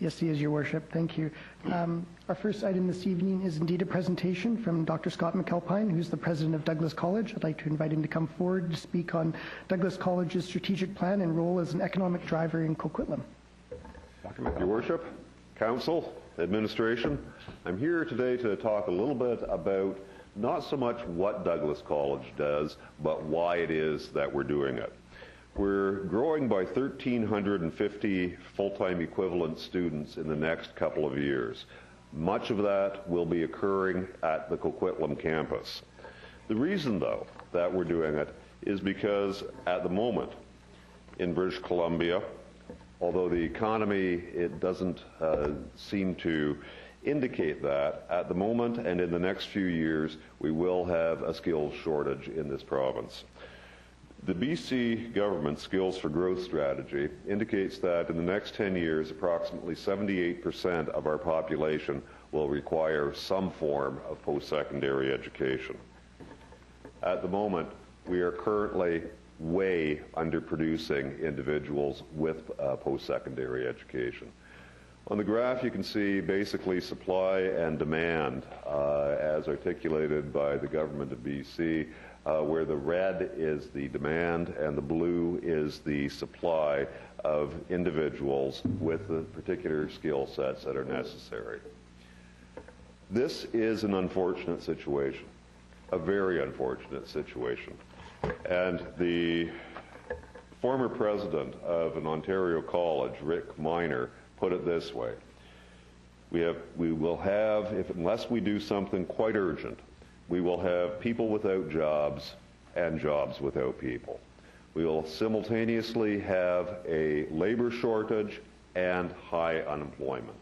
Yes, he is, Your Worship. Thank you. Our first item this evening is indeed a presentation from Dr. Scott McAlpine, who's the president of Douglas College. I'd like to invite him to come forward to speak on Douglas College's strategic plan and role as an economic driver in Coquitlam. Your Worship, Council, Administration, I'm here today to talk a little bit about not so much what Douglas College does, but why it is that we're doing it. We're growing by 1,350 full-time equivalent students in the next couple of years. Much of that will be occurring at the Coquitlam campus. The reason, though, that we're doing it is because at the moment in British Columbia, although the economy, it doesn't seem to indicate that, at the moment and in the next few years, we will have a skills shortage in this province. The BC government Skills for Growth strategy indicates that in the next 10 years, approximately 78% of our population will require some form of post-secondary education. At the moment, we are currently way underproducing individuals with post-secondary education. On the graph, you can see basically supply and demand as articulated by the government of BC, where the red is the demand and the blue is the supply of individuals with the particular skill sets that are necessary. This is an unfortunate situation, a very unfortunate situation. And the former president of an Ontario college, Rick Minor, put it this way: we will have, unless we do something quite urgent, we will have people without jobs and jobs without people. We will simultaneously have a labor shortage and high unemployment.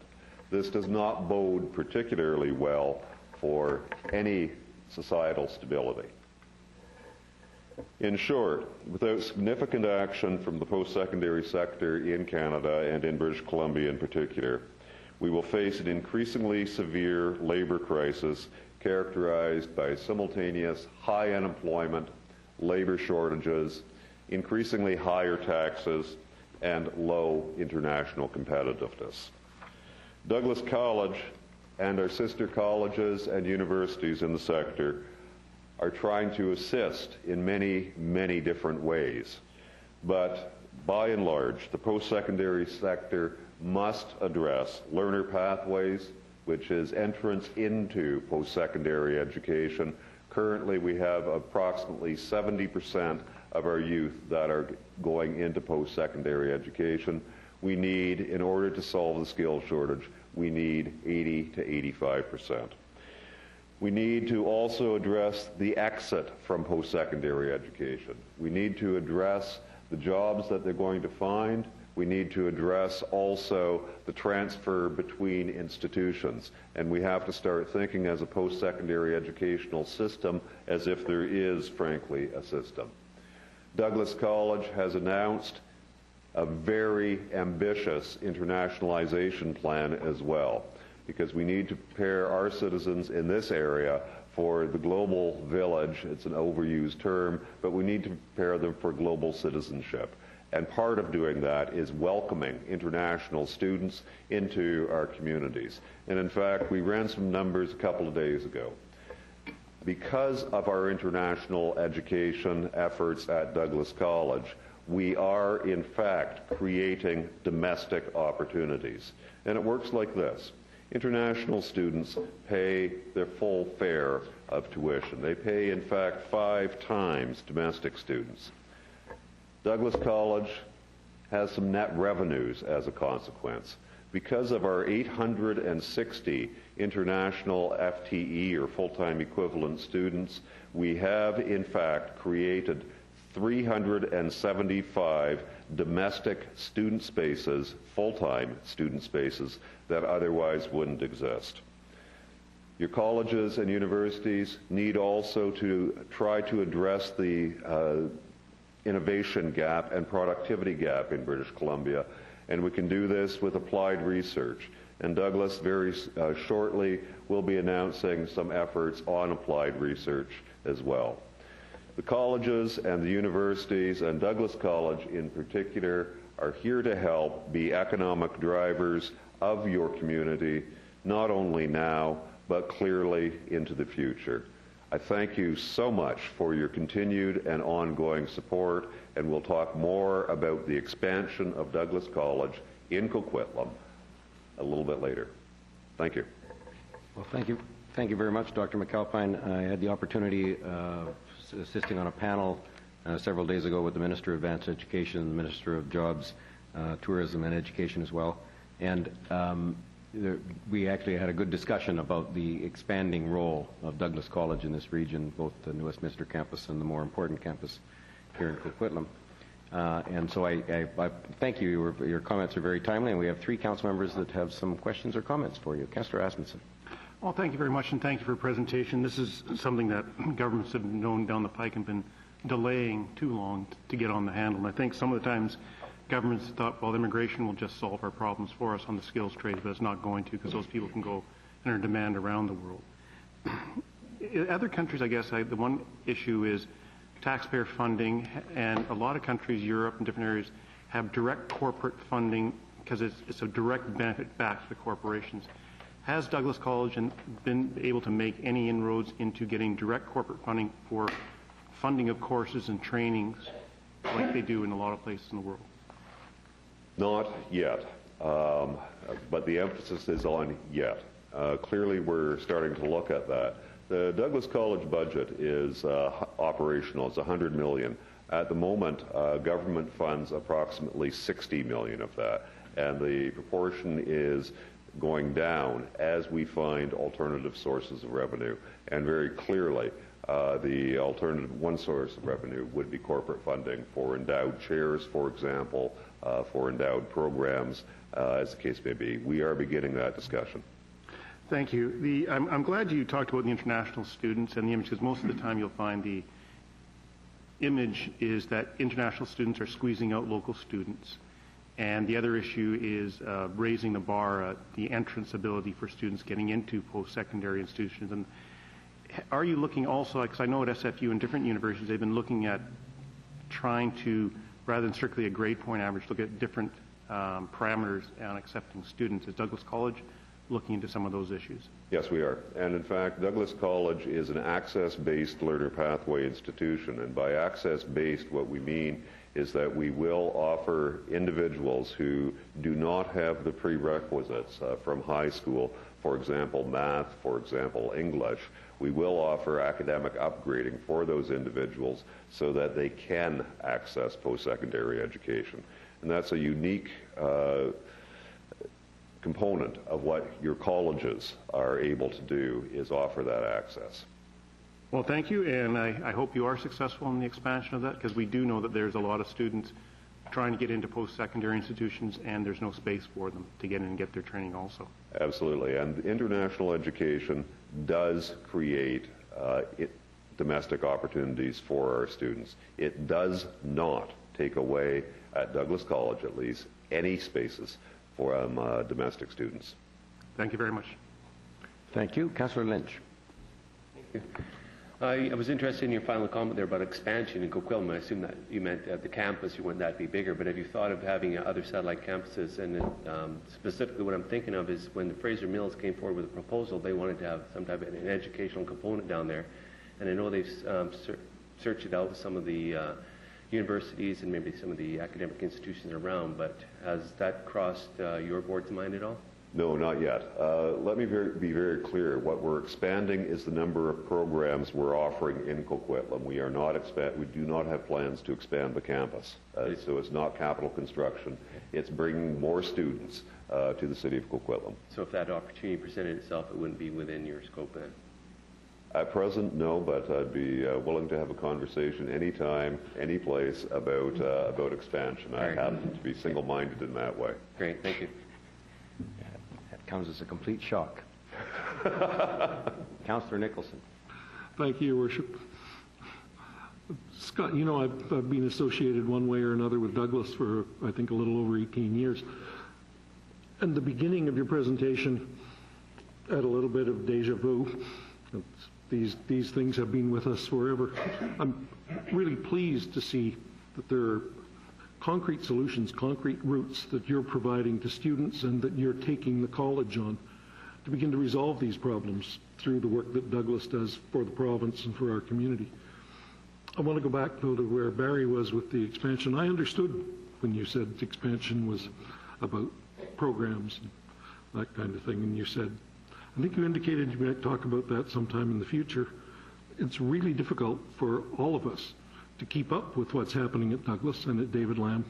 This does not bode particularly well for any societal stability. In short, without significant action from the post-secondary sector in Canada and in British Columbia in particular, we will face an increasingly severe labor crisis characterized by simultaneous high unemployment, labor shortages, increasingly higher taxes, and low international competitiveness. Douglas College and our sister colleges and universities in the sector are trying to assist in many, many different ways. But by and large, the post-secondary sector must address learner pathways, which is entrance into post-secondary education. Currently, we have approximately 70% of our youth that are going into post-secondary education. We need, in order to solve the skills shortage, we need 80 to 85%. We need to also address the exit from post-secondary education. We need to address the jobs that they're going to find. We need to address also the transfer between institutions. And we have to start thinking as a post-secondary educational system as if there is, frankly, a system. Douglas College has announced a very ambitious internationalization plan as well, because we need to prepare our citizens in this area for the global village. It's an overused term, but we need to prepare them for global citizenship. And part of doing that is welcoming international students into our communities. And in fact, we ran some numbers a couple of days ago. Because of our international education efforts at Douglas College, we are in fact creating domestic opportunities. And it works like this. International students pay their full fare of tuition. They pay, in fact, 5 times domestic students. Douglas College has some net revenues as a consequence. Because of our 860 international FTE, or full-time equivalent students, we have, in fact, created 375 domestic student spaces, full-time student spaces, that otherwise wouldn't exist. Your colleges and universities need also to try to address the innovation gap and productivity gap in British Columbia, and we can do this with applied research. And Douglas very shortly will be announcing some efforts on applied research as well. The colleges and the universities, and Douglas College in particular, are here to help be economic drivers of your community, not only now, but clearly into the future. I thank you so much for your continued and ongoing support, and we'll talk more about the expansion of Douglas College in Coquitlam a little bit later. Thank you. Well, thank you. Thank you very much, Dr. McAlpine. I had the opportunity of assisting on a panel several days ago with the Minister of Advanced Education and the Minister of Jobs, Tourism and Education as well. And we actually had a good discussion about the expanding role of Douglas College in this region, both the New Westminster campus and the more important campus here in Coquitlam. And so I thank you. Your comments are very timely, and we have 3 council members that have some questions or comments for you. Councillor Asmussen. Well, thank you very much, and thank you for your presentation. This is something that governments have known down the pike and been delaying too long to get on the handle. And I think some of the times governments thought, well, immigration will just solve our problems for us on the skills trades, but it's not going to, because those people can go and earn demand around the world. In other countries, I guess the one issue is taxpayer funding, and a lot of countries, Europe and different areas, have direct corporate funding because it's a direct benefit back to the corporations. Has Douglas College been able to make any inroads into getting direct corporate funding for funding of courses and trainings like they do in a lot of places in the world? Not yet, but the emphasis is on yet. Clearly, we're starting to look at that. The Douglas College budget is operational. It's $100 million. At the moment, government funds approximately $60 million of that, and the proportion is going down as we find alternative sources of revenue. And very clearly, the alternative one source of revenue would be corporate funding for endowed chairs, for example, for endowed programs, as the case may be. We are beginning that discussion. Thank you. I'm glad you talked about the international students and the image, because most of the time you'll find the image is that international students are squeezing out local students. And the other issue is raising the bar, the entrance ability for students getting into post-secondary institutions. And are you looking also, because I know at SFU and different universities, they've been looking at trying to, rather than strictly a grade point average, look at different parameters on accepting students. Is Douglas College looking into some of those issues? Yes, we are. And in fact, Douglas College is an access-based learner pathway institution. And by access-based, what we mean is that we will offer individuals who do not have the prerequisites from high school, for example, math, for example, English. We will offer academic upgrading for those individuals so that they can access post-secondary education. And that's a unique component of what your colleges are able to do, is offer that access. Well, thank you, and I hope you are successful in the expansion of that, because we do know that there's a lot of students trying to get into post-secondary institutions, and there's no space for them to get in and get their training also. Absolutely, and international education does create domestic opportunities for our students. It does not take away, at Douglas College at least, any spaces for domestic students. Thank you very much. Thank you. Councillor Lynch. Thank you. I was interested in your final comment there about expansion in Coquitlam. I assume that you meant at the campus, you want that to be bigger, but have you thought of having other satellite campuses? And specifically what I'm thinking of is when the Fraser Mills came forward with a proposal, they wanted to have some type of an educational component down there. And I know they've searched it out with some of the universities and maybe some of the academic institutions around, but has that crossed your board's mind at all? No, not yet. Let me be very clear. What we're expanding is the number of programs we're offering in Coquitlam. We do not have plans to expand the campus. So it's not capital construction. It's bringing more students to the city of Coquitlam. So if that opportunity presented itself, it wouldn't be within your scope then? At present, no, but I'd be willing to have a conversation anytime, any place about expansion. I happen to be single-minded in that way. Great, thank you. That comes as a complete shock. Councillor Nicholson. Thank you, Your Worship. Scott, you know I've been associated one way or another with Douglas for, I think, a little over 18 years. And the beginning of your presentation had a little bit of deja vu. These things have been with us forever. I'm really pleased to see that there are concrete solutions, concrete routes that you're providing to students and that you're taking the college on to begin to resolve these problems through the work that Douglas does for the province and for our community. I want to go back, though, to where Barry was with the expansion. I understood when you said expansion was about programs and that kind of thing, and you said, I think you indicated you might talk about that sometime in the future. It's really difficult for all of us to keep up with what's happening at Douglas and at David Lamb.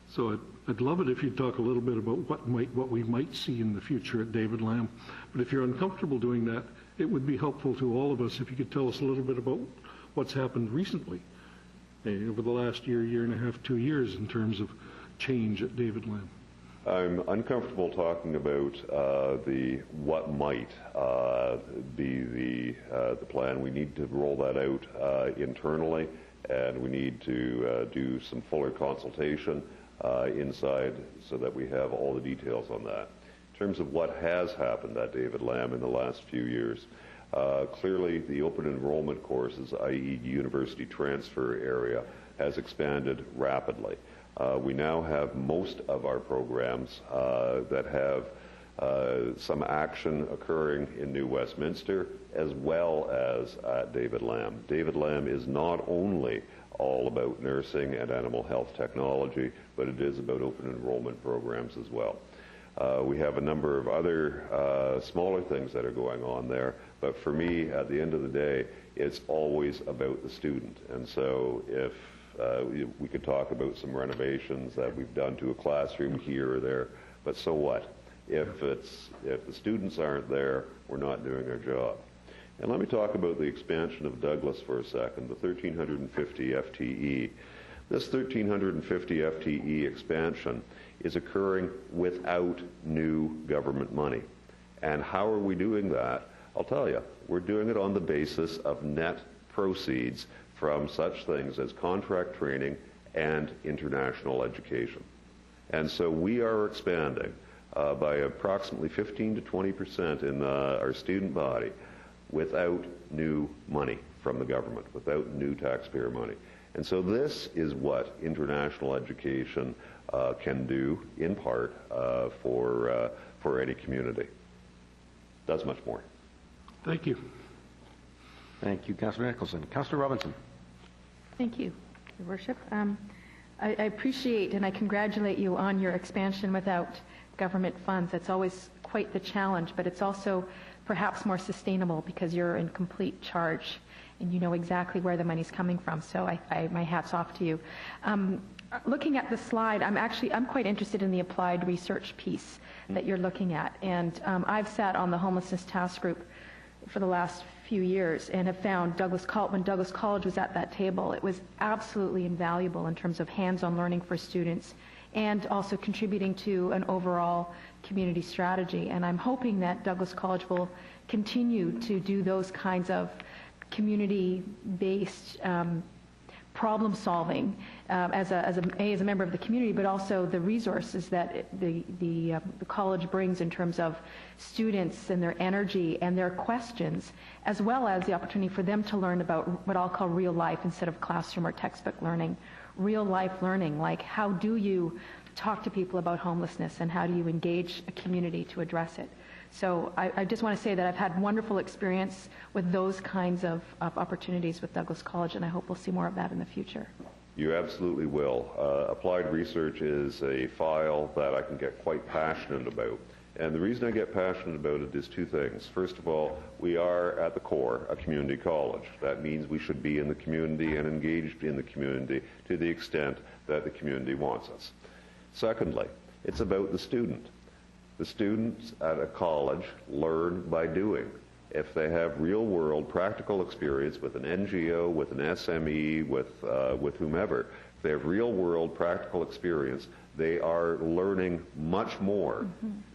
So I'd love it if you'd talk a little bit about what we might see in the future at David Lamb. But if you're uncomfortable doing that, it would be helpful to all of us if you could tell us a little bit about what's happened recently, over the last year, year and a half, 2 years in terms of change at David Lamb. I'm uncomfortable talking about the what might be the plan. We need to roll that out internally, and we need to do some fuller consultation inside so that we have all the details on that. In terms of what has happened at David Lamb in the last few years, clearly the open enrollment courses, i.e. university transfer area, has expanded rapidly. We now have most of our programs that have some action occurring in New Westminster as well as at David Lamb. David Lamb is not only all about nursing and animal health technology, but it is about open enrollment programs as well. We have a number of other smaller things that are going on there, but for me, at the end of the day, it's always about the student. And so if we could talk about some renovations that we've done to a classroom here or there, but so what? If the students aren't there, we're not doing our job. And let me talk about the expansion of Douglas for a second, the 1,350 FTE. This 1,350 FTE expansion is occurring without new government money. And how are we doing that? I'll tell you, we're doing it on the basis of net proceeds from such things as contract training and international education. And so we are expanding by approximately 15 to 20% in our student body without new money from the government, without new taxpayer money. And so this is what international education can do, in part, for any community. Does much more. Thank you. Thank you, Councillor Nicholson. Councillor Robinson. Thank you, Your Worship. I appreciate and I congratulate you on your expansion without government funds. That's always quite the challenge, but it's also perhaps more sustainable because you're in complete charge and you know exactly where the money's coming from. So my hat's off to you. Looking at the slide, I'm quite interested in the applied research piece that you're looking at. And I've sat on the homelessness task group for the last few years and have found when Douglas College was at that table, it was absolutely invaluable in terms of hands-on learning for students and also contributing to an overall community strategy. And I'm hoping that Douglas College will continue to do those kinds of community-based problem solving as a member of the community, but also the resources that the college brings in terms of students and their energy and their questions, as well as the opportunity for them to learn about what I'll call real life instead of classroom or textbook learning. Real life learning, like how do you talk to people about homelessness and how do you engage a community to address it. So I just want to say that I've had wonderful experience with those kinds of opportunities with Douglas College, and I hope we'll see more of that in the future. You absolutely will. Applied research is a file that I can get quite passionate about. And the reason I get passionate about it is two things. First of all, we are at the core a community college. That means we should be in the community and engaged in the community to the extent that the community wants us. Secondly, it's about the student. The students at a college learn by doing. If they have real-world practical experience with an NGO, with an SME, with whomever, if they have real-world practical experience, they are learning much more,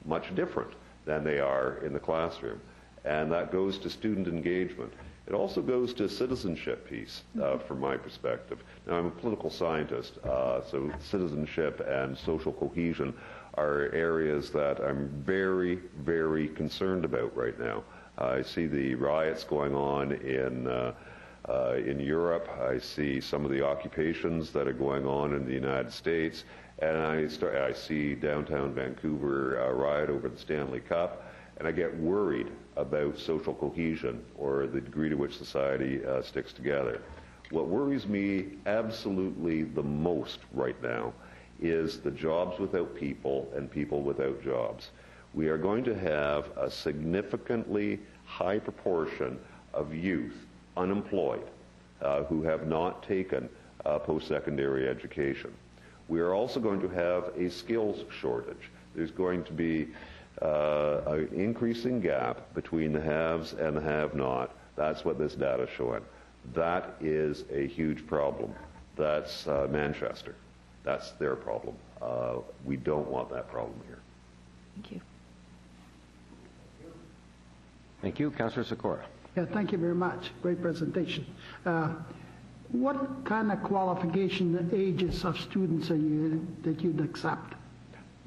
much different than they are in the classroom. And that goes to student engagement. It also goes to citizenship piece, from my perspective. Now, I'm a political scientist, so citizenship and social cohesion are areas that I'm very, very concerned about right now. I see the riots going on in in Europe. I see some of the occupations that are going on in the United States, and I see downtown Vancouver riot over the Stanley Cup, and I get worried about social cohesion or the degree to which society sticks together. What worries me absolutely the most right now is the jobs without people and people without jobs. We are going to have a significantly high proportion of youth unemployed who have not taken post-secondary education. We are also going to have a skills shortage. There's going to be an increasing gap between the haves and the have-not. That's what this data is showing. That is a huge problem. That's Manchester. That's their problem. We don't want that problem here. Thank you. Thank you. Councillor Sikora. Yeah, thank you very much. Great presentation. What kind of qualification ages of students that you'd accept?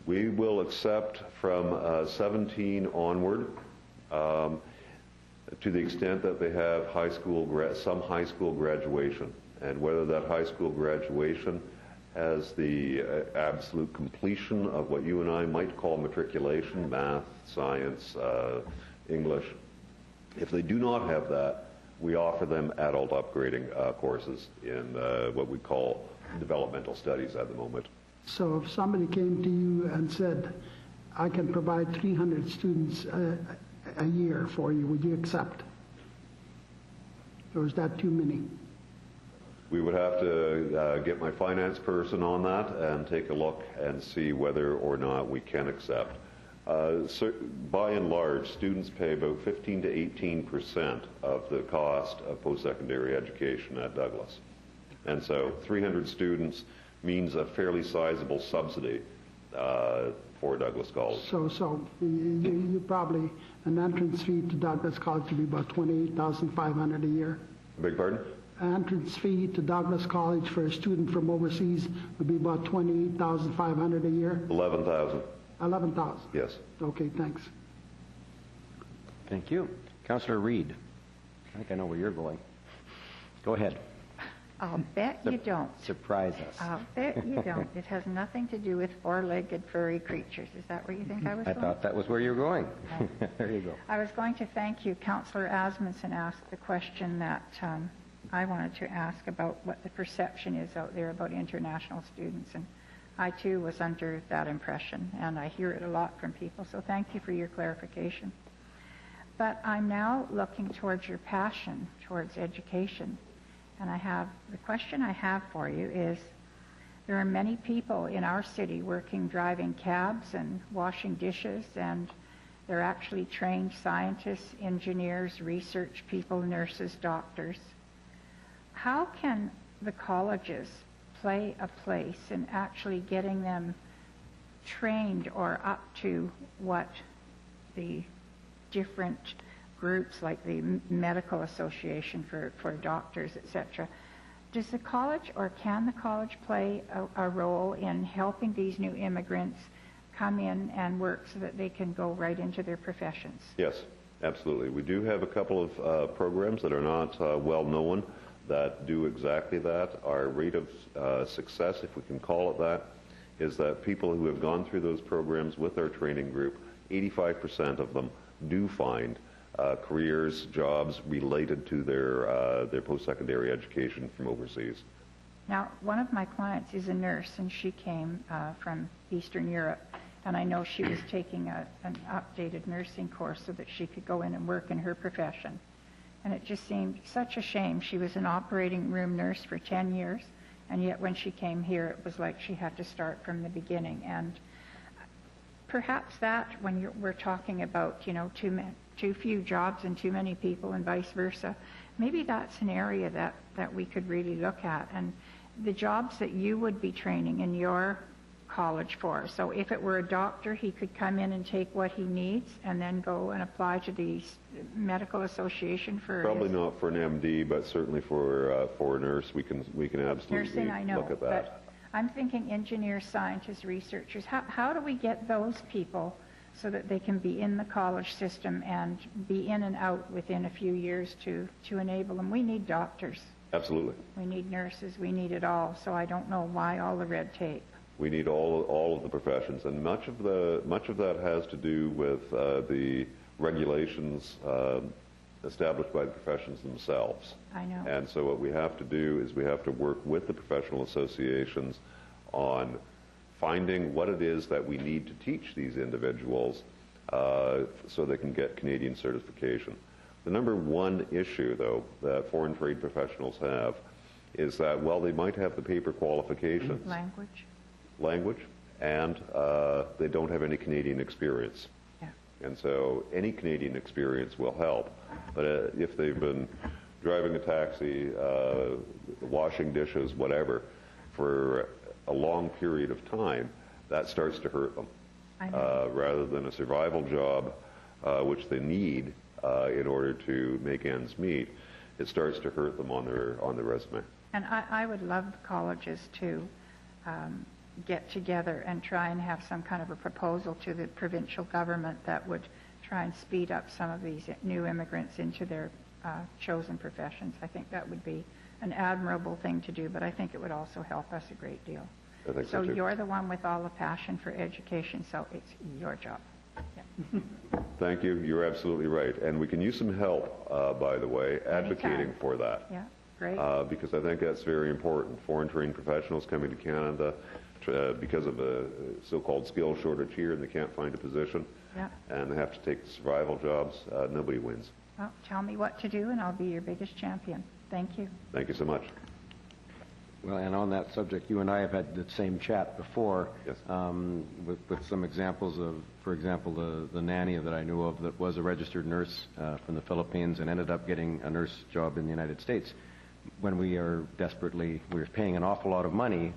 We will accept from 17 onward, to the extent that they have some high school graduation, and whether that high school graduation has the absolute completion of what you and I might call matriculation, math, science, English. If they do not have that, we offer them adult upgrading courses in what we call developmental studies at the moment. So if somebody came to you and said, I can provide 300 students a year for you, would you accept? Or is that too many? We would have to get my finance person on that and take a look and see whether or not we can accept. So by and large, students pay about 15 to 18% of the cost of post-secondary education at Douglas. And so 300 students means a fairly sizable subsidy for Douglas College. So you probably, an entrance fee to Douglas College would be about $28,500 a year. Beg pardon? Entrance fee to Douglas College for a student from overseas would be about $28,500 a year. 11,000. 11,000. Yes. Okay, thanks. Thank you. Councillor Reid. I think I know where you're going. Go ahead. I'll bet you don't. Surprise us. I'll bet you don't. It has nothing to do with four-legged furry creatures. Is that where you think I was going? I thought that was where you were going. There you go. I was going to thank you. Councillor Asmundson asked the question that I wanted to ask about what the perception is out there about international students. And I, too, was under that impression, and I hear it a lot from people. So thank you for your clarification. But I'm now looking towards your passion towards education. And the question I have for you is, there are many people in our city driving cabs and washing dishes, and they're actually trained scientists, engineers, research people, nurses, doctors. How can the colleges play a place in actually getting them trained or up to what the different groups like the Medical Association for doctors, etc. Does the college or can the college play a role in helping these new immigrants come in and work so that they can go right into their professions? Yes, absolutely. We do have a couple of programs that are not well known that do exactly that. Our rate of success, if we can call it that, is that people who have gone through those programs with our training group, 85% of them do find careers, jobs related to their post-secondary education from overseas. Now, one of my clients is a nurse, and she came from Eastern Europe, and I know she was taking an updated nursing course so that she could go in and work in her profession. And it just seemed such a shame. She was an operating room nurse for 10 years, and yet when she came here, it was like she had to start from the beginning. And perhaps that, when we're talking about, too few jobs and too many people and vice versa, maybe that's an area that we could really look at. And the jobs that you would be training in your college for. So if it were a doctor, he could come in and take what he needs and then go and apply to the Medical Association for probably not for an MD, but certainly for a nurse, we can absolutely nursing, I know, look at that. But I'm thinking engineers, scientists, researchers. How do we get those people so that they can be in the college system and be in and out within a few years to enable them. We need doctors. Absolutely. We need nurses. We need it all. So I don't know why all the red tape. We need all of the professions, and much of that has to do with the regulations established by the professions themselves. I know. And so what we have to do is we have to work with the professional associations on finding what it is that we need to teach these individuals so they can get Canadian certification. The number one issue, though, that foreign trade professionals have is that, well, they might have the paper qualifications. Language, and they don't have any Canadian experience. Yeah. And so any Canadian experience will help. But if they've been driving a taxi, washing dishes, whatever, for a long period of time, that starts to hurt them. Rather than a survival job, which they need in order to make ends meet, it starts to hurt them on their resume. And I would love the colleges to get together and try and have some kind of a proposal to the provincial government that would try and speed up some of these new immigrants into their chosen professions. I think that would be an admirable thing to do, but I think it would also help us a great deal. I think so so too. You're the one with all the passion for education, so it's your job. Yeah. Thank you. You're absolutely right. And we can use some help, by the way, advocating Anytime. for that. Yeah, great. Because I think that's very important. Foreign trained professionals coming to Canada because of a so-called skill shortage here, and they can't find a position, Yeah. and they have to take survival jobs. Nobody wins. Well, tell me what to do, and I'll be your biggest champion. Thank you. Thank you so much. Well, and on that subject, you and I have had the same chat before. Yes. With some examples of, for example, the nanny that I knew of that was a registered nurse from the Philippines and ended up getting a nurse job in the United States. When we are we're paying an awful lot of money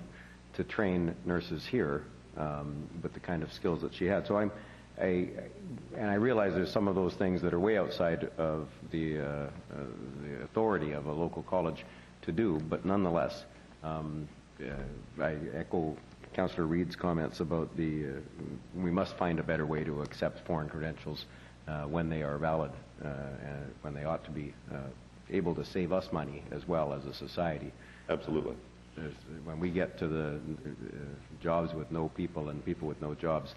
to train nurses here with the kind of skills that she had. So I realize there's some of those things that are way outside of the authority of a local college to do, but nonetheless, I echo Councillor Reid's comments about we must find a better way to accept foreign credentials when they are valid and when they ought to be able to save us money as well as a society. Absolutely. When we get to the jobs with no people and people with no jobs,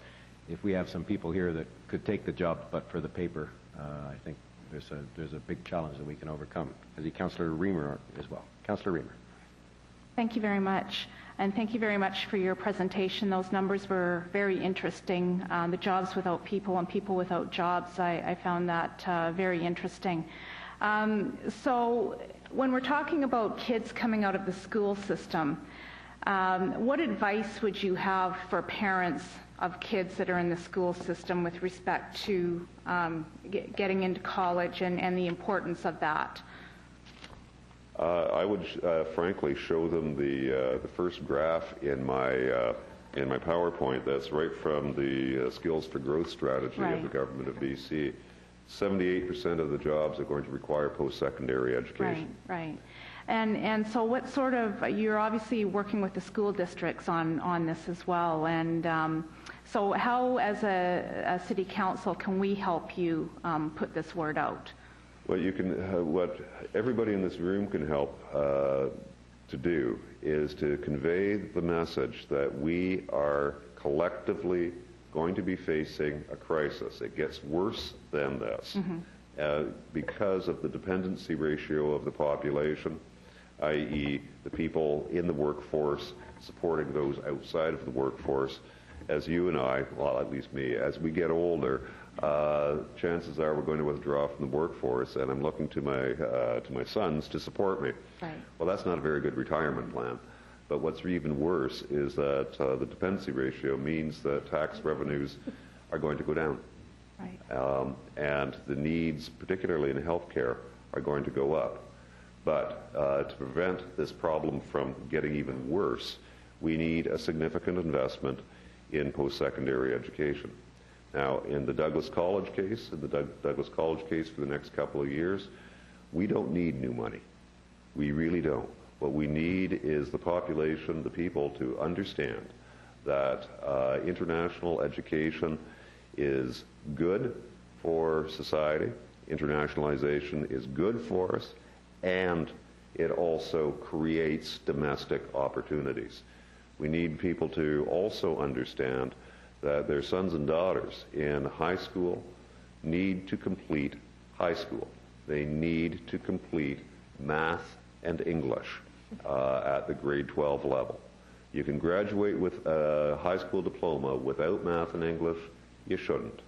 if we have some people here that could take the job but for the paper, I think there's a big challenge that we can overcome. I see Councillor Reamer as well. Councillor Reamer. Thank you very much. And thank you very much for your presentation. Those numbers were very interesting. The jobs without people and people without jobs, I found that very interesting. So when we're talking about kids coming out of the school system, what advice would you have for parents of kids that are in the school system with respect to getting into college and the importance of that? I would frankly show them the first graph in my PowerPoint. That's right from the Skills for Growth strategy of the government of BC. 78% of the jobs are going to require post-secondary education. Right. And so what sort of, you're obviously working with the school districts on this as well, and so how as a city council can we help you put this word out? Well, what everybody in this room can help to do is to convey the message that we are collectively going to be facing a crisis. It gets worse than this because of the dependency ratio of the population, i.e. the people in the workforce supporting those outside of the workforce. As you and I, well, at least me, as we get older, chances are we're going to withdraw from the workforce, and I'm looking to my sons to support me. Right. Well, that's not a very good retirement plan. But what's even worse is that the dependency ratio means that tax revenues are going to go down. Right. And the needs, particularly in healthcare, are going to go up. But to prevent this problem from getting even worse, we need a significant investment in post-secondary education. Now, in the Douglas College case, for the next couple of years, we don't need new money. We really don't. What we need is the population, the people, to understand that international education is good for society. Internationalization is good for us, and it also creates domestic opportunities. We need people to also understand that their sons and daughters in high school need to complete high school. They need to complete math and English at the grade 12 level. You can graduate with a high school diploma without math and English. You shouldn't.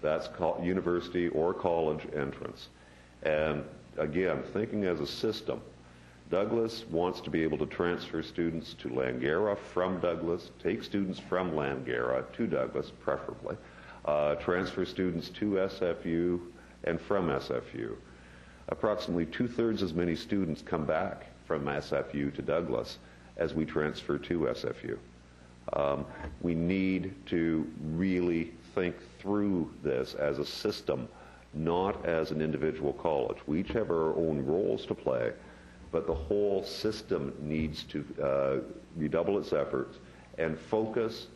That's called university or college entrance. And again, thinking as a system, Douglas wants to be able to transfer students to Langara from Douglas, take students from Langara to Douglas, preferably, transfer students to SFU and from SFU. Approximately 2/3 as many students come back from SFU to Douglas as we transfer to SFU. We need to really think through this as a system, not as an individual college. We each have our own roles to play, but the whole system needs to redouble its efforts and focus,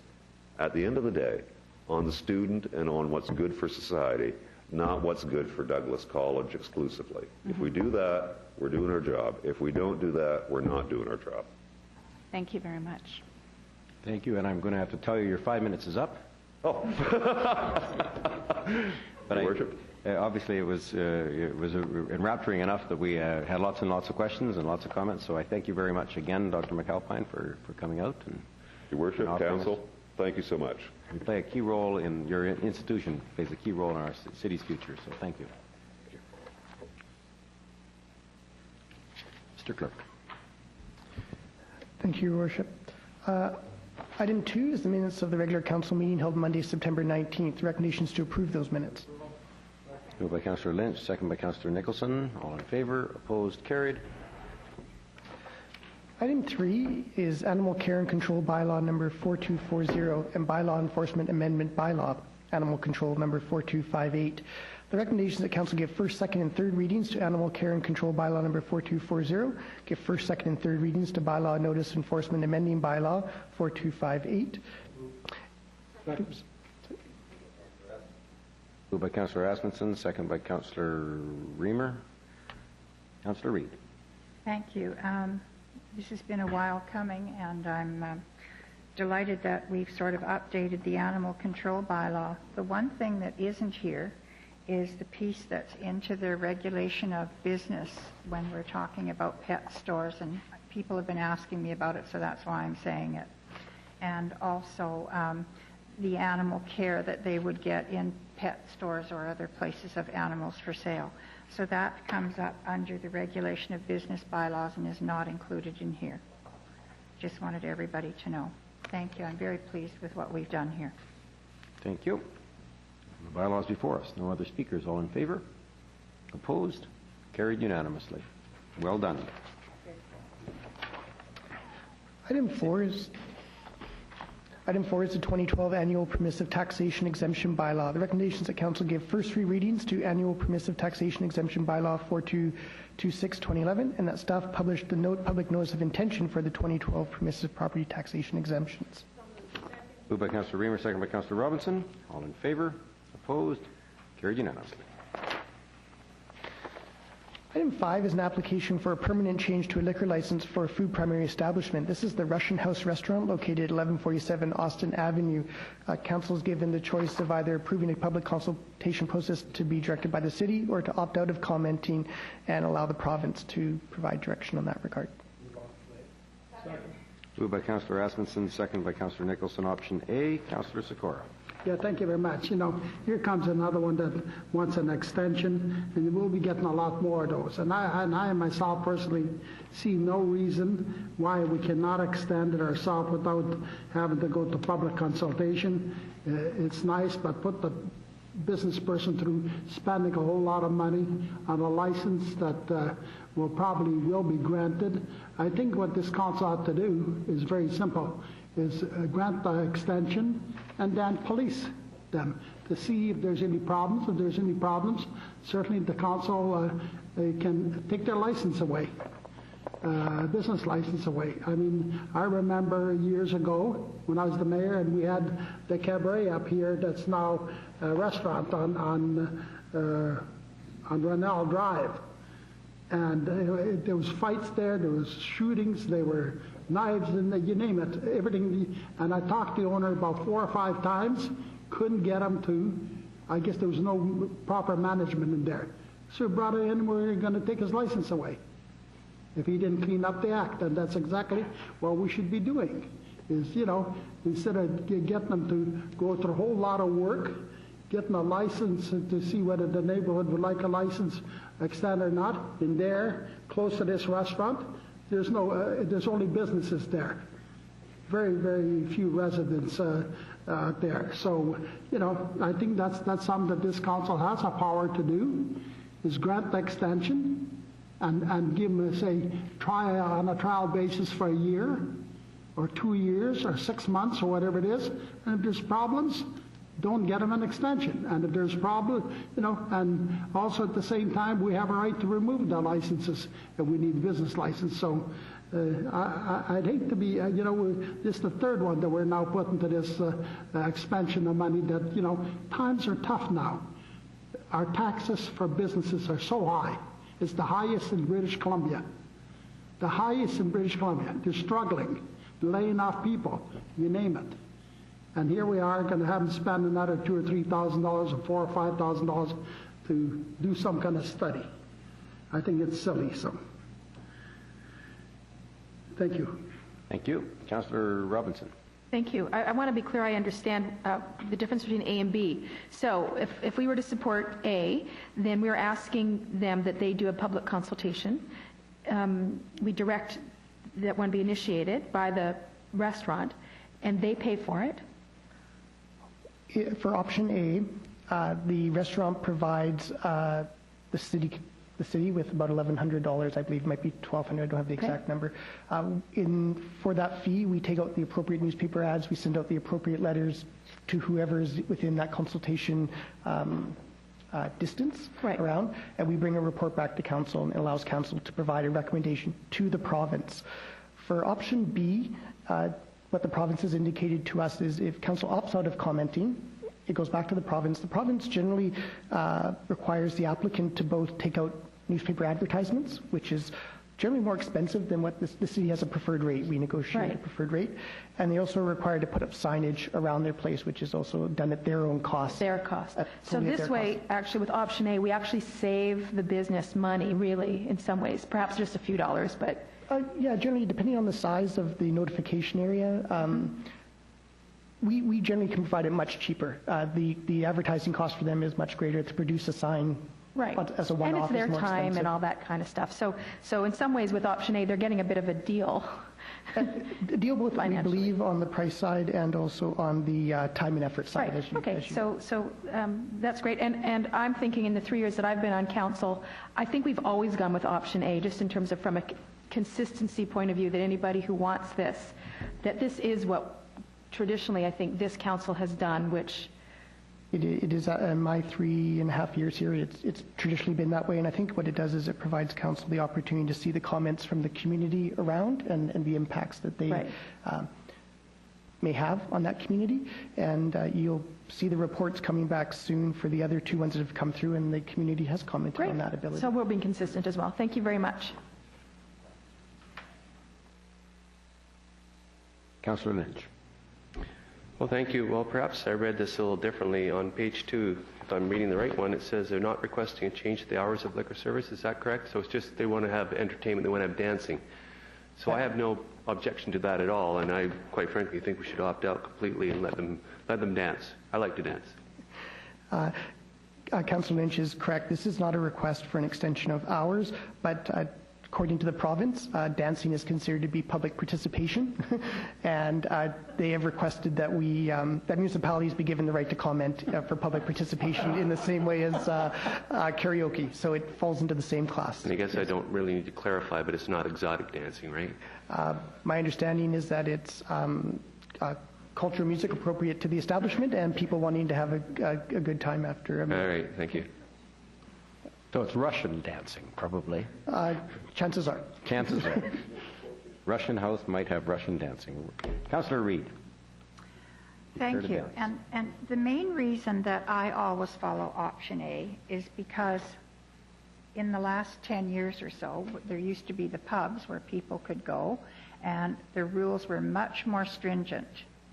at the end of the day, on the student and on what's good for society, not what's good for Douglas College exclusively. If we do that, we're doing our job. If we don't do that, we're not doing our job. Thank you very much. Thank you, and I'm going to have to tell you your 5 minutes is up. Oh. But Your Worship. Obviously, it was enrapturing enough that we had lots and lots of questions and lots of comments. So I thank you very much again, Dr. McAlpine, for coming out. And Your Worship, Council, thank you so much. You play a key role in your institution, plays a key role in our city's future. So thank you. Mr. Clerk. Thank you, Your Worship. Item 2 is the minutes of the regular council meeting held Monday, September 19th. Recommendations to approve those minutes. Moved by Councillor Lynch, second by Councillor Nicholson. All in favor, opposed, carried. Item 3 is Animal Care and Control Bylaw number 4240 and Bylaw Enforcement Amendment Bylaw Animal Control number 4258. The recommendation is that Council give first, second, and third readings to Animal Care and Control Bylaw number 4240, give first, second, and third readings to Bylaw Notice Enforcement Amending Bylaw 4258. Moved by Councillor Asmundson, second by Councillor Reamer. Councillor Reid. Thank you. This has been a while coming, and I'm delighted that we've sort of updated the animal control bylaw. The one thing that isn't here is the piece that's into the regulation of business when we're talking about pet stores, and people have been asking me about it, so that's why I'm saying it. And also the animal care that they would get in pet stores or other places of animals for sale. So that comes up under the regulation of business bylaws and is not included in here. Just wanted everybody to know. Thank you. I'm very pleased with what we've done here. Thank you. The bylaws before us. No other speakers. All in favor? Opposed? Carried unanimously. Well done. Item 4 is the 2012 Annual Permissive Taxation Exemption Bylaw. The recommendations that Council give first 3 readings to Annual Permissive Taxation Exemption Bylaw 4226/2011, and that staff publish the public notice of intention for the 2012 Permissive Property Taxation Exemptions. Moved by Councillor Reamer, second by Councillor Robinson. All in favor? Opposed? Carried unanimously. Item 5 is an application for a permanent change to a liquor license for a food primary establishment. This is the Russian House Restaurant located at 1147 Austin Avenue. Council is given the choice of either approving a public consultation process to be directed by the city or to opt out of commenting and allow the province to provide direction on that regard. Moved by Councillor Asmundson, second by Councillor Nicholson. Option A. Councillor Sikora. Yeah, thank you very much. You know, here comes another one that wants an extension, and we'll be getting a lot more of those. And I myself personally see no reason why we cannot extend it ourselves without having to go to public consultation. It's nice, but put the business person through spending a whole lot of money on a license that will be granted. I think what this council ought to do is very simple, is grant the extension and then police them to see if there's any problems. If there's any problems, certainly the council can take their license away. business license away. I mean, I remember years ago when I was the mayor and we had the cabaret up here that's now a restaurant on Rennell Drive. And there was fights there was shootings, there were knives, and you name it, everything. And I talked to the owner about 4 or 5 times, couldn't get him to, I guess there was no proper management in there. So we brought it in, we're going to take his license away if he didn't clean up the act. And that's exactly what we should be doing, is, you know, instead of getting them to go through a whole lot of work, getting a license to see whether the neighborhood would like a license extend or not. In there, close to this restaurant, there's only businesses there. Very, very few residents there. So, you know, I think that's something that this council has a power to do, is grant the extension and give them, say, try on a trial basis for a year or 2 years or 6 months or whatever it is. And if there's problems, don't get them an extension. And if there's problems, you know, and also at the same time, we have a right to remove the licenses if we need business license. So I'd hate to be, you know, this is the third one that we're now putting to this expansion of money that, you know, times are tough now. Our taxes for businesses are so high. It's the highest in British Columbia. The highest in British Columbia. They're struggling, laying off people, you name it. And here we are going to have them spend another $2,000 or $3,000 or $4,000 or $5,000 to do some kind of study. I think it's silly. So, thank you. Thank you. Councillor Robinson. Thank you. I want to be clear I understand the difference between A and B. So if we were to support A, then we're asking them that they do a public consultation. We direct that one be initiated by the restaurant, and they pay for it. For option A, the restaurant provides the city with about $1,100, I believe it might be $1,200, I don't have the exact number. For that fee, we take out the appropriate newspaper ads, we send out the appropriate letters to whoever is within that consultation distance around, and we bring a report back to council, and it allows council to provide a recommendation to the province. For option B, what the province has indicated to us is if council opts out of commenting, it goes back to the province. The province generally requires the applicant to both take out newspaper advertisements, which is generally more expensive than what the city has a preferred rate. We negotiate a preferred rate. And they also are required to put up signage around their place, which is also done at their own cost. Their cost. So this way, actually, with option A, we actually save the business money, really, in some ways. Perhaps just a few dollars, but... yeah, generally, depending on the size of the notification area, we generally can provide it much cheaper. The advertising cost for them is much greater to produce a sign as a one-off. And it's their more time expensive. and all that kind of stuff. So in some ways, with option A, they're getting a bit of a deal. A deal both, we believe, on the price side and also on the time and effort side. So that's great. And I'm thinking in the 3 years that I've been on council, I think we've always gone with option A, just in terms of from a consistency point of view, that anybody who wants this, that this is what traditionally I think this council has done, which... It is in my 3.5 years here, it's traditionally been that way, and I think what it does is it provides council the opportunity to see the comments from the community around and the impacts that they may have on that community, and you'll see the reports coming back soon for the other 2 ones that have come through, and the community has commented on that ability. So we're being consistent as well. Thank you very much. Councillor Lynch. Well, thank you. Well, perhaps I read this a little differently. On page 2, if I'm reading the right one, it says they're not requesting a change to the hours of liquor service. Is that correct? So it's just they want to have entertainment, they want to have dancing. So I have no objection to that at all, and I, quite frankly, think we should opt out completely and let them dance. I like to dance. Councillor Lynch is correct. This is not a request for an extension of hours, but according to the province, dancing is considered to be public participation, and they have requested that that municipalities be given the right to comment for public participation in the same way as karaoke. So it falls into the same class. And I guess I don't really need to clarify, but it's not exotic dancing, right? My understanding is that it's cultural music appropriate to the establishment and people wanting to have a good time after a meal. All right, thank you. So it's Russian dancing, probably. Chances are. Chances are. Russian house might have Russian dancing. Councillor Reid. Thank you. And the main reason that I always follow option A is because in the last 10 years or so, there used to be the pubs where people could go, and the rules were much more stringent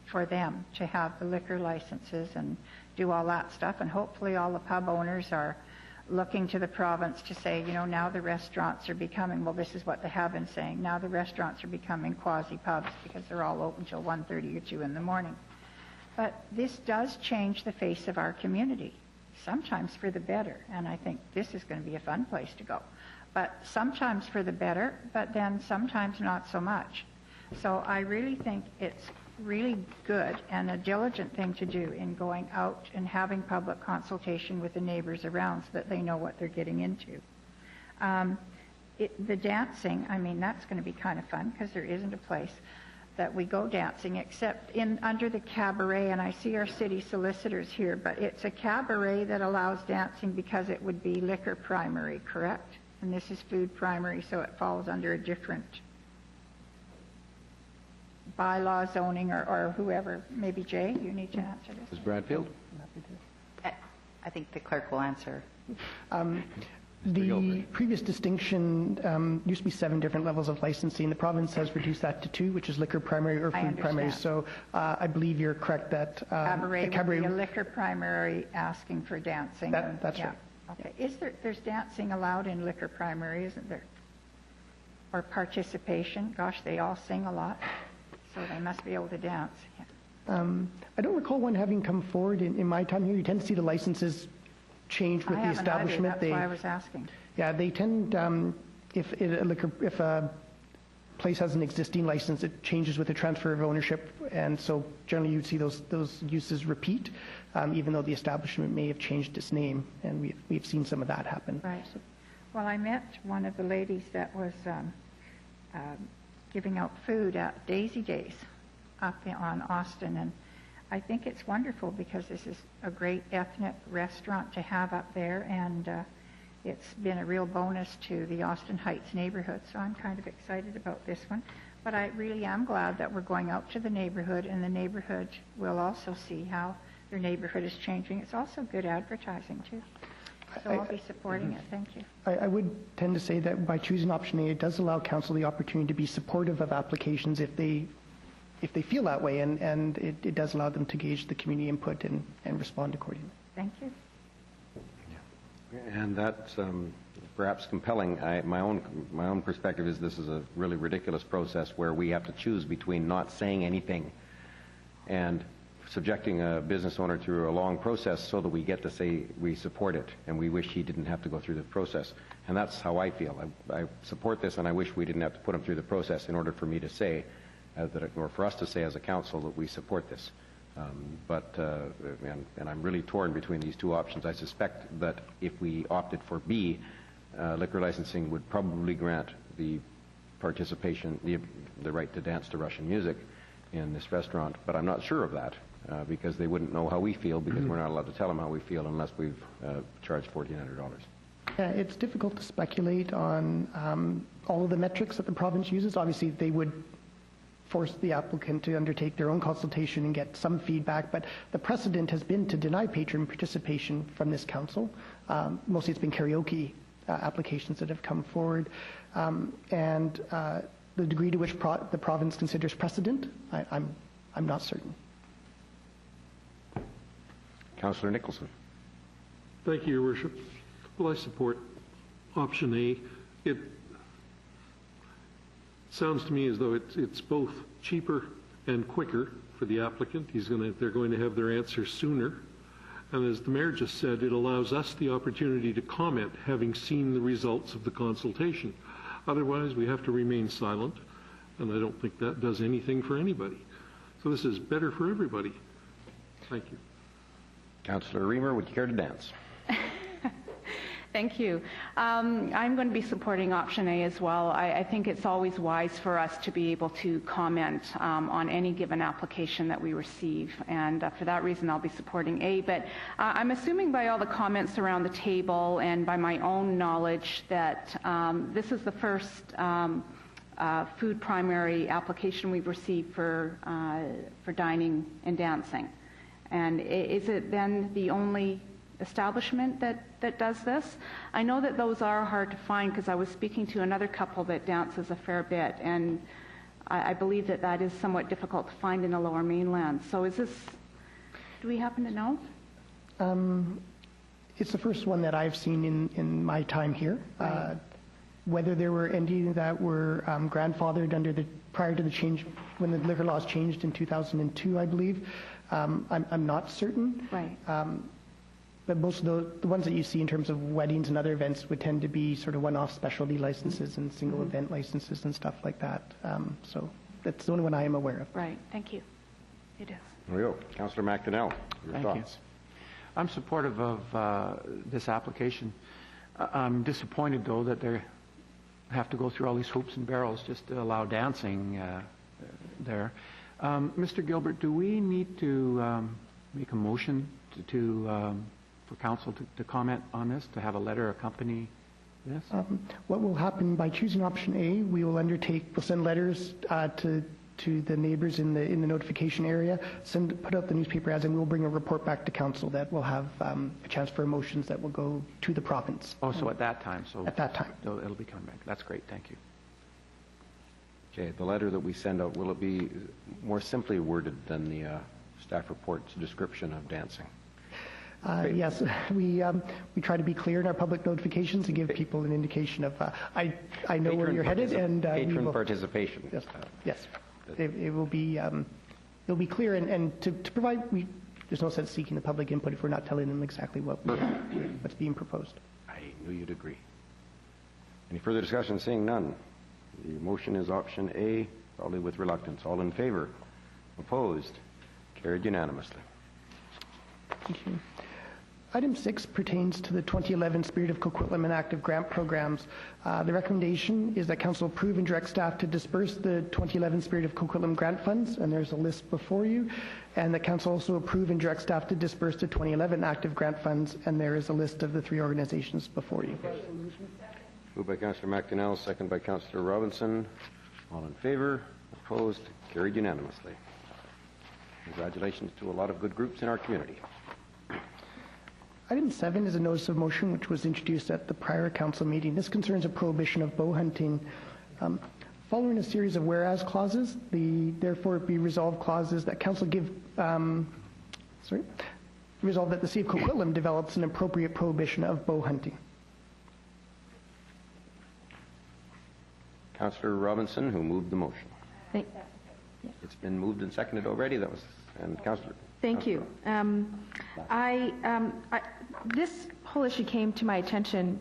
for them to have the liquor licenses and do all that stuff. And hopefully all the pub owners are looking to the province to say, you know, now the restaurants are becoming, well, this is what they have been saying, now the restaurants are becoming quasi-pubs because they're all open till 1:30 or 2 in the morning. But this does change the face of our community, sometimes for the better, and I think this is going to be a fun place to go. But sometimes for the better, but then sometimes not so much. So I really think it's really good and a diligent thing to do in going out and having public consultation with the neighbors around so that they know what they're getting into. The dancing, I mean, that's going to be kind of fun because there isn't a place that we go dancing except under the cabaret, and I see our city solicitors here, but it's a cabaret that allows dancing because it would be liquor primary, correct? And this is food primary, so it falls under a different bylaw, zoning, or whoever. Maybe Jay, you need to answer this. Ms. Bradfield? I think the clerk will answer. The previous distinction used to be 7 different levels of licensing. The province has reduced that to 2, which is liquor primary or food primary. So I believe you're correct that cabaret would be a liquor primary asking for dancing. That's right. Okay. There's dancing allowed in liquor primary, isn't there? Or participation. Gosh, they all sing a lot, so they must be able to dance. Yeah. I don't recall one having come forward in my time here. You tend to see the licenses change with the establishment. That's why I was asking. Yeah, they tend, if a place has an existing license, it changes with the transfer of ownership, and so generally you'd see those uses repeat, even though the establishment may have changed its name, and we've seen some of that happen. Right. Well, I met one of the ladies that was giving out food at Daisy Days up on Austin, and I think it's wonderful because this is a great ethnic restaurant to have up there, and it's been a real bonus to the Austin Heights neighborhood, so I'm kind of excited about this one. But I really am glad that we're going out to the neighborhood, and the neighborhood will also see how their neighborhood is changing. It's also good advertising, too. So I'll be supporting it. Thank you. I would tend to say that by choosing option A, it does allow council the opportunity to be supportive of applications if they feel that way, and it does allow them to gauge the community input and respond accordingly. Thank you. And that's perhaps compelling. My own perspective is this is a really ridiculous process where we have to choose between not saying anything and subjecting a business owner to a long process so that we get to say we support it, and we wish he didn't have to go through the process. And that's how I feel. I support this, and I wish we didn't have to put him through the process in order for me to say or for us to say as a council that we support this. And I'm really torn between these two options. I suspect that if we opted for B, liquor licensing would probably grant the participation, the right to dance to Russian music in this restaurant, but I'm not sure of that because they wouldn't know how we feel because we're not allowed to tell them how we feel unless we've charged $1,400. Yeah, it's difficult to speculate on all of the metrics that the province uses. Obviously, they would force the applicant to undertake their own consultation and get some feedback, but the precedent has been to deny patron participation from this council. Mostly it's been karaoke applications that have come forward, and the degree to which the province considers precedent, I'm not certain. Councillor Nicholson. Thank you, Your Worship. Well, I support option A. It sounds to me as though it's both cheaper and quicker for the applicant. They're going to have their answer sooner. And as the Mayor just said, it allows us the opportunity to comment, having seen the results of the consultation. Otherwise, we have to remain silent, and I don't think that does anything for anybody. So this is better for everybody. Thank you. Councillor Reamer, would you care to dance? Thank you. I'm going to be supporting option A as well. I think it's always wise for us to be able to comment on any given application that we receive, and for that reason I'll be supporting A. But I'm assuming by all the comments around the table and by my own knowledge that this is the first food primary application we've received for dining and dancing. And is it then the only establishment that does this? I know that those are hard to find because I was speaking to another couple that dances a fair bit, and I believe that is somewhat difficult to find in the Lower Mainland. So is this, do we happen to know? It's the first one that I've seen in my time here. Right. Whether there were any that were grandfathered prior to the change, when the liquor laws changed in 2002, I believe, I'm not certain. Right. But most of the ones that you see in terms of weddings and other events would tend to be sort of one-off specialty licenses and single event licenses and stuff like that. So that's the only one I am aware of. Right. Thank you. It is. There we go. Councillor McDonnell, your Thank thoughts. you. I'm supportive of this application. I'm disappointed, though, that they have to go through all these hoops and barrels just to allow dancing there. Mr. Gilbert, do we need to make a motion for council to comment on this, to have a letter accompany this? What will happen by choosing option A, we'll send letters to the neighbors in the notification area, put out the newspaper ads, and we'll bring a report back to council that will have a chance for motions that will go to the province. Oh, so at that time. So at that time. It'll be coming back. That's great. Thank you. Okay, the letter that we send out, will it be more simply worded than the staff report's description of dancing? Yes, we try to be clear in our public notifications and give people an indication of, I know where you're headed, and patron participation. Yes, yes. It will be it'll be clear, and to provide, there's no sense seeking the public input if we're not telling them exactly what's being proposed. I knew you'd agree. Any further discussion? Seeing none. The motion is option A, probably with reluctance. All in favor? Opposed? Carried unanimously. Thank you. Item 6 pertains to the 2011 Spirit of Coquitlam and Active Grant Programs. The recommendation is that Council approve and direct staff to disperse the 2011 Spirit of Coquitlam grant funds, and there's a list before you, and that Council also approve and direct staff to disperse the 2011 active grant funds, and there is a list of the 3 organizations before you. Moved by Councillor McDonnell, second by Councillor Robinson. All in favor? Opposed? Carried unanimously. Congratulations to a lot of good groups in our community. Item 7 is a notice of motion which was introduced at the prior council meeting. This concerns a prohibition of bow hunting. Following a series of whereas clauses, the therefore be resolved clauses that council resolve that the City of Coquitlam develops an appropriate prohibition of bow hunting. Councillor Robinson, who moved the motion. It's been moved and seconded already. And Councillor. Thank you. This whole issue came to my attention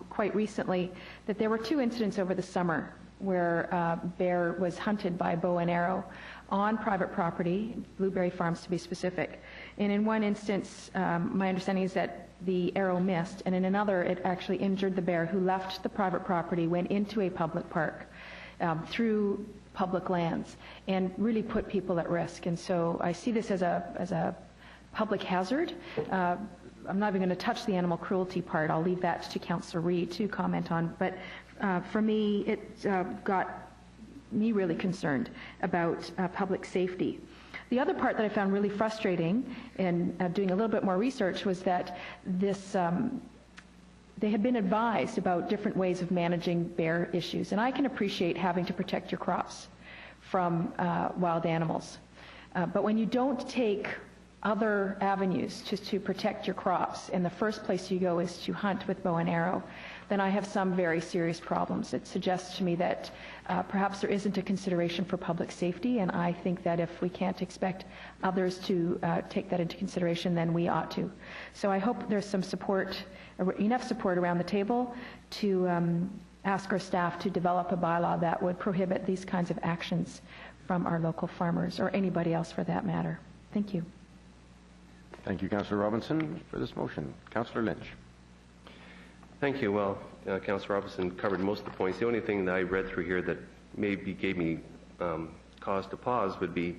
quite recently, that there were 2 incidents over the summer where bear was hunted by bow and arrow on private property, Blueberry Farms to be specific. And in one instance, my understanding is that the arrow missed, and in another, it actually injured the bear, who left the private property, went into a public park through public lands, and really put people at risk. And so I see this as a public hazard. I'm not even going to touch the animal cruelty part. I'll leave that to Councillor Reid to comment on. But for me, it got me really concerned about public safety. The other part that I found really frustrating in doing a little bit more research was that this they had been advised about different ways of managing bear issues. And I can appreciate having to protect your crops from wild animals. But when you don't take other avenues to protect your crops, and the first place you go is to hunt with bow and arrow, then I have some very serious problems. It suggests to me that perhaps there isn't a consideration for public safety, and I think that if we can't expect others to take that into consideration, then we ought to. So I hope there's some support, enough support around the table to ask our staff to develop a bylaw that would prohibit these kinds of actions from our local farmers, or anybody else for that matter. Thank you. Thank you, Councillor Robinson, for this motion. Councillor Lynch. Thank you. Well, Councillor Robinson covered most of the points. The only thing that I read through here that maybe gave me cause to pause would be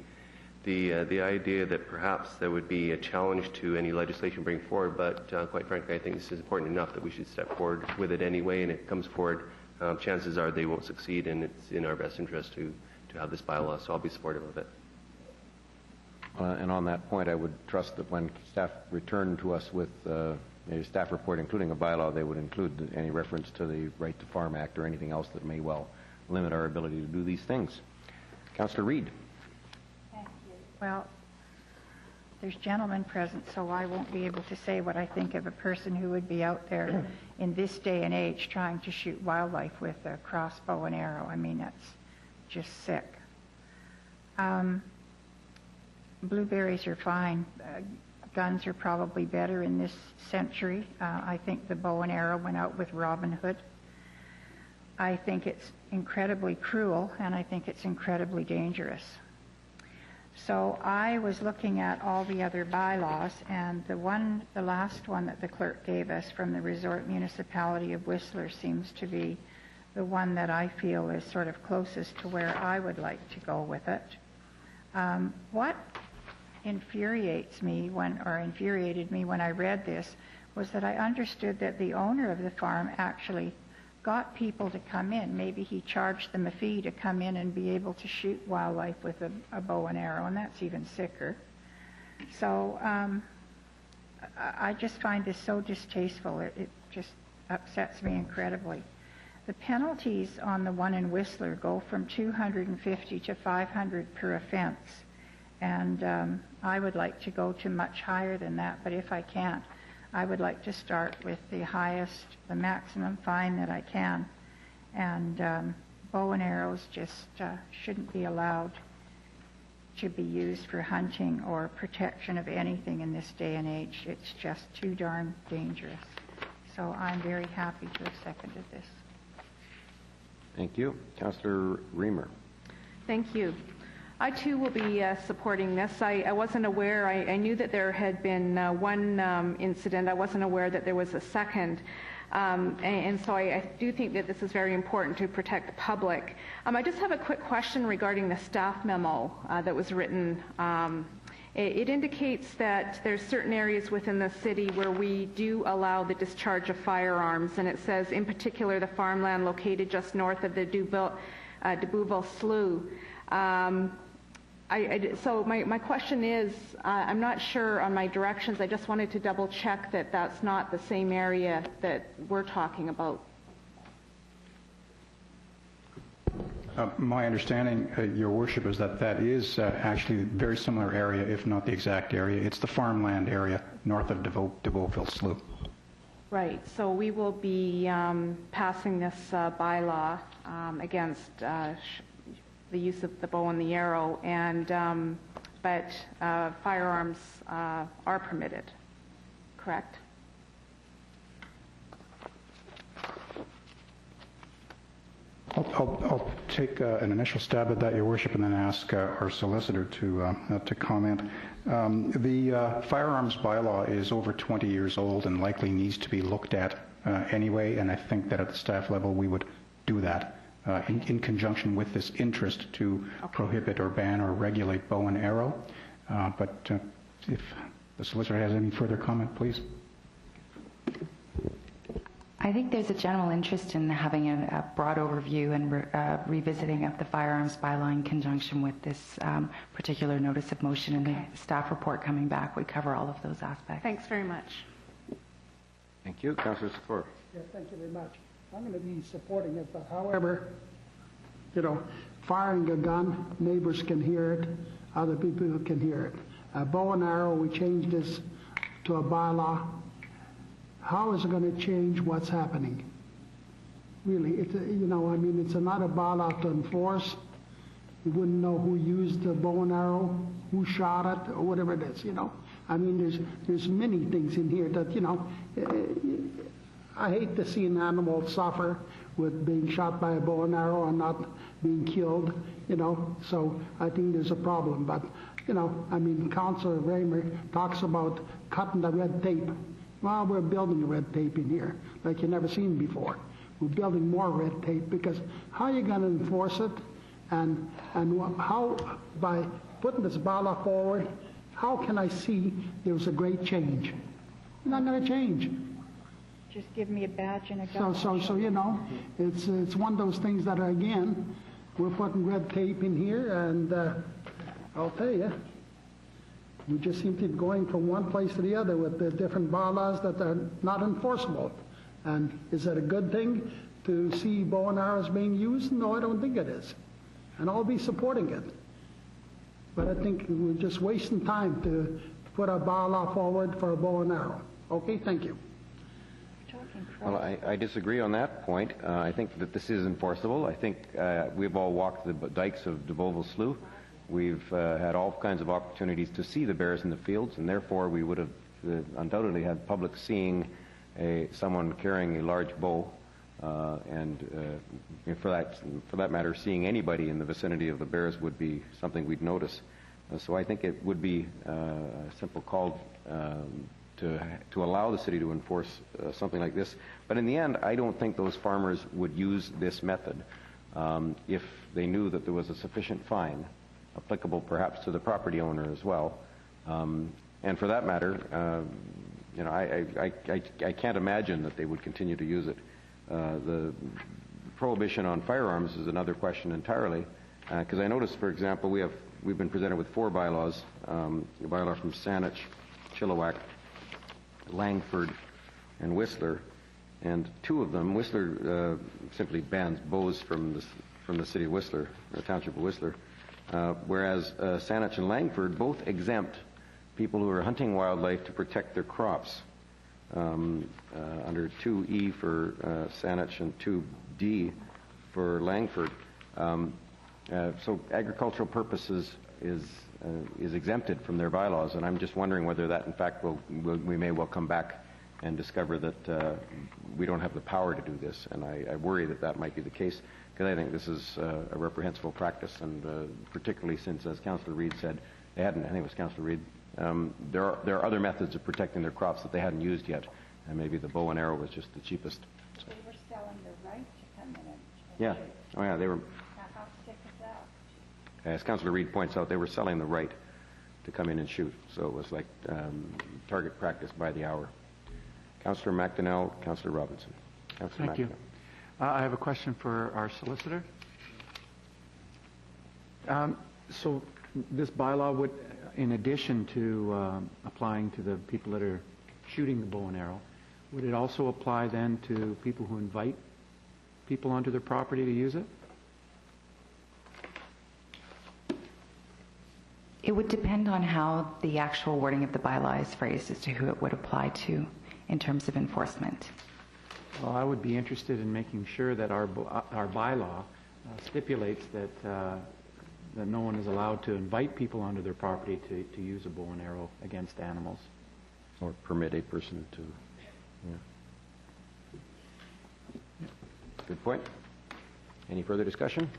the idea that perhaps there would be a challenge to any legislation bring forward, but quite frankly, I think this is important enough that we should step forward with it anyway, and it comes forward. Chances are they won't succeed, and it's in our best interest to have this bylaw, so I'll be supportive of it. And on that point, I would trust that when staff return to us with a staff report, including a bylaw, they would include any reference to the Right to Farm Act or anything else that may well limit our ability to do these things. Councillor Reid. Thank you. Well, there's gentlemen present, so I won't be able to say what I think of a person who would be out there in this day and age trying to shoot wildlife with a crossbow and arrow. I mean, that's just sick. Blueberries are fine. Guns are probably better in this century. I think the bow and arrow went out with Robin Hood. I think it's incredibly cruel, and I think it's incredibly dangerous. So I was looking at all the other bylaws, and the last one that the clerk gave us from the Resort Municipality of Whistler seems to be the one that I feel is sort of closest to where I would like to go with it. What infuriated me when I read this was that I understood that the owner of the farm actually got people to come in. Maybe he charged them a fee to come in and be able to shoot wildlife with a bow and arrow, and that's even sicker. So I just find this so distasteful. It just upsets me incredibly. The penalties on the one in Whistler go from $250 to $500 per offense. And I would like to go to much higher than that, but if I can't, I would like to start with the maximum fine that I can. And bow and arrows just shouldn't be allowed to be used for hunting or protection of anything in this day and age. It's just too darn dangerous. So I'm very happy to have seconded this. Thank you. Councillor Reamer. Thank you. I too will be supporting this. I wasn't aware, I knew that there had been one incident. I wasn't aware that there was a second. And so I do think that this is very important to protect the public. I just have a quick question regarding the staff memo that was written. It indicates that there's certain areas within the city where we do allow the discharge of firearms, and it says in particular the farmland located just north of the Dubouville Slough. So my question is, I'm not sure on my directions. I just wanted to double check that that's not the same area that we're talking about. My understanding, Your Worship, is that is actually a very similar area, if not the exact area. It's the farmland area north of Dubouville Slough. Right. So we will be passing this bylaw against the use of the bow and the arrow, and but firearms are permitted, correct? I'll take an initial stab at that, Your Worship, and then ask our solicitor to comment. The firearms bylaw is over 20 years old and likely needs to be looked at anyway, and I think that at the staff level we would do that. In conjunction with this interest to prohibit or ban or regulate bow and arrow. But if the solicitor has any further comment, please. I think there's a general interest in having a broad overview and revisiting of the firearms bylaw in conjunction with this particular notice of motion, and the staff report coming back would cover all of those aspects. Thanks very much. Thank you. Councillor Sefor. Yeah, thank you very much. I'm going to be supporting it, but however, firing a gun, neighbors can hear it, other people can hear it. A bow and arrow, we changed this to a bylaw. How is it going to change what's happening? Really, it's not a bylaw to enforce. You wouldn't know who used the bow and arrow, who shot it, or whatever it is, I mean, there's many things in here that, I hate to see an animal suffer with being shot by a bow and arrow and not being killed, so I think there's a problem. But, Councillor Raymer talks about cutting the red tape. Well, we're building red tape in here like you never seen before. We're building more red tape because how are you going to enforce it? And how, by putting this bylaw forward, how can I see there's a great change? Not going to change. Just give me a badge and a gun. So you know, it's one of those things that, again, we're putting red tape in here, and I'll tell you, we just seem to be going from one place to the other with the different bylaws that are not enforceable. And is it a good thing to see bow and arrows being used? No, I don't think it is. And I'll be supporting it. But I think we're just wasting time to put a bylaw forward for a bow and arrow. Okay, thank you. Well, I disagree on that point. I think that this is enforceable. I think we've all walked the dikes of de Beauville Slough. We've had all kinds of opportunities to see the bears in the fields, and therefore we would have undoubtedly had public seeing someone carrying a large bow, and for that matter, seeing anybody in the vicinity of the bears would be something we'd notice. So I think it would be a simple call to allow the city to enforce something like this. But in the end, I don't think those farmers would use this method if they knew that there was a sufficient fine, applicable perhaps to the property owner as well. And for that matter, you know, I can't imagine that they would continue to use it. The prohibition on firearms is another question entirely, because I noticed, for example, we've been presented with 4 bylaws, a bylaw from Saanich, Chilliwack, Langford, and Whistler, and 2 of them, Whistler simply bans bows from the city of Whistler, the township of Whistler, whereas Saanich and Langford both exempt people who are hunting wildlife to protect their crops, under 2E for Saanich and 2D for Langford. So agricultural purposes is exempted from their bylaws, and I'm just wondering whether that, in fact, we may well come back and discover that we don't have the power to do this, and I worry that that might be the case, because I think this is a reprehensible practice, and particularly since, as Councillor Reid said, they hadn't, I think it was Councillor Reid, there are other methods of protecting their crops that they hadn't used yet, and maybe the bow and arrow was just the cheapest. So. They were selling the right to come in and yeah. Oh yeah, they were. how sick is that? As Councillor Reid points out, they were selling the right to come in and shoot, so it was like target practice by the hour. Councillor McDonnell, Councillor Robinson. Councillor Thank you. I have a question for our solicitor. So this bylaw would, in addition to applying to the people that are shooting the bow and arrow, would it also apply then to people who invite people onto their property to use it? It would depend on how the actual wording of the bylaw is phrased as to who it would apply to in terms of enforcement. Well, I would be interested in making sure that our bylaw stipulates that that no one is allowed to invite people onto their property to use a bow and arrow against animals. Or permit a person to, yeah. Good point. Any further discussion?